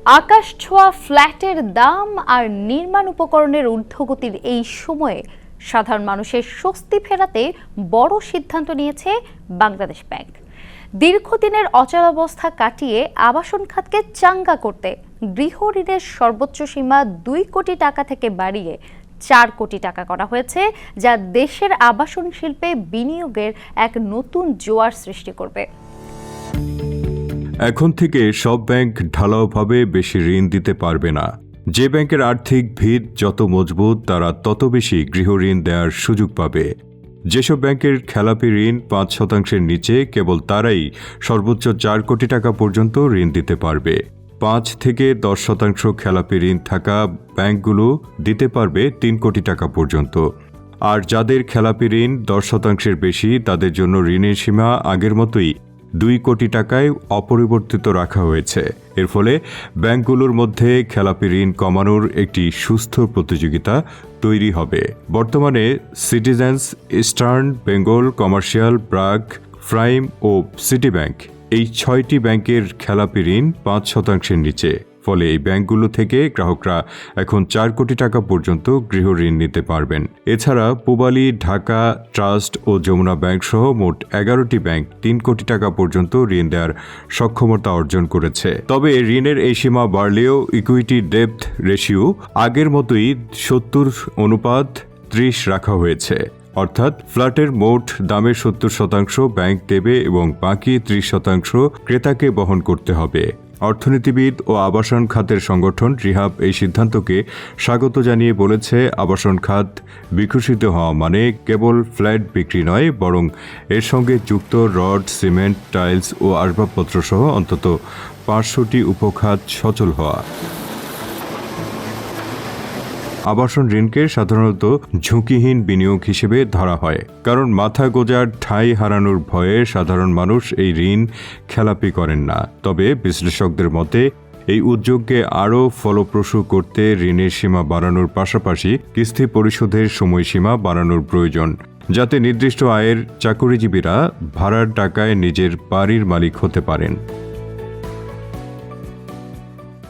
আকাশ ছোঁয়া ফ্ল্যাটের দাম আর নির্মাণ উপকরণের ঊর্ধ্বগতির এই সময়ে সাধারণ মানুষের স্বস্তি ফেরাতে বড় সিদ্ধান্ত নিয়েছে বাংলাদেশ ব্যাংক। দীর্ঘদিনের অচলাবস্থা কাটিয়ে আবাসন খাতকে চাঙ্গা করতে গৃহ ঋণের সর্বোচ্চ সীমা 2 কোটি টাকা থেকে বাড়িয়ে 4 কোটি টাকা করা হয়েছে, যা দেশের আবাসন শিল্পে বিনিয়োগের এক নতুন জোয়ার সৃষ্টি করবে। এখন থেকে সব ব্যাংক ঢালাওভাবে বেশি ঋণ দিতে পারবে না। যে ব্যাংকের আর্থিক ভিত যত মজবুত, তারা তত বেশি গৃহ ঋণ দেওয়ার সুযোগ পাবে। যেসব ব্যাংকের খেলাপি ঋণ 5% নিচে, কেবল তারাই সর্বোচ্চ 4 কোটি টাকা পর্যন্ত ঋণ দিতে পারবে। 5 থেকে 10% খেলাপি ঋণ থাকা ব্যাংকগুলো দিতে পারবে 3 কোটি টাকা পর্যন্ত। আর যাদের খেলাপি ঋণ 10%-এর বেশি, তাদের জন্য ঋণের সীমা আগের মতোই 2 কোটি টাকায় অপরিবর্তিত রাখা হয়েছে। এর ফলে ব্যাংকগুলোর মধ্যে খেলাপি ঋণ কমানোর একটি সুস্থ প্রতিযোগিতা তৈরি হবে। বর্তমানে Citizens, Eastern Bengal, Commercial, BRAC, Prime ও সিটি ব্যাংক, এই 6টি ব্যাংকের খেলাপি ঋণ 5%-এর নিচে। ফলে এই ব্যাংকগুলো থেকে গ্রাহকরা এখন 4 কোটি টাকা পর্যন্ত গৃহ ঋণ নিতে পারবেন। এছাড়া পূবালী, ঢাকা ট্রাস্ট ও যমুনা ব্যাংক সহ মোট 11টি ব্যাংক 3 কোটি টাকা পর্যন্ত ঋণ দেওয়ার সক্ষমতা অর্জন করেছে। তবে ঋণের এই সীমা বাড়লেও ইকুইটি ডেপ্থ রেশিও আগের মতোই 70:30 রাখা হয়েছে। অর্থাৎ ফ্ল্যাটের মোট দামের 70% ব্যাংক দেবে এবং বাকি 30% ক্রেতাকে বহন করতে হবে। অর্থনীতিবিদ ও আবাসন খাতের সংগঠন রিহাব এই সিদ্ধান্তকে স্বাগত জানিয়ে বলেছে, আবাসন খাত বিকশিত হওয়া মানে কেবল ফ্ল্যাট বিক্রি নয়, বরং এর সঙ্গে যুক্ত রড, সিমেন্ট, টাইলস ও আসবাবপত্র সহ অন্তত 500টি উপখাত সচল হওয়া। আবাসন ঋণকে সাধারণত ঝুঁকিহীন বিনিয়োগ হিসেবে ধরা হয়, কারণ মাথা গোঁজার ঠাঁই হারানোর ভয়ে সাধারণ মানুষ এই ঋণ খেলাপি করেন না। তবে বিশ্লেষকদের মতে এই উদ্যোগকে আরও ফলপ্রসূ করতে ঋণের সীমা বাড়ানোর পাশাপাশি কিস্তি পরিশোধের সময়সীমা বাড়ানোর প্রয়োজন, যাতে নির্দিষ্ট আয়ের চাকুরিজীবীরা ভাড়ার টাকায় নিজের বাড়ির মালিক হতে পারেন।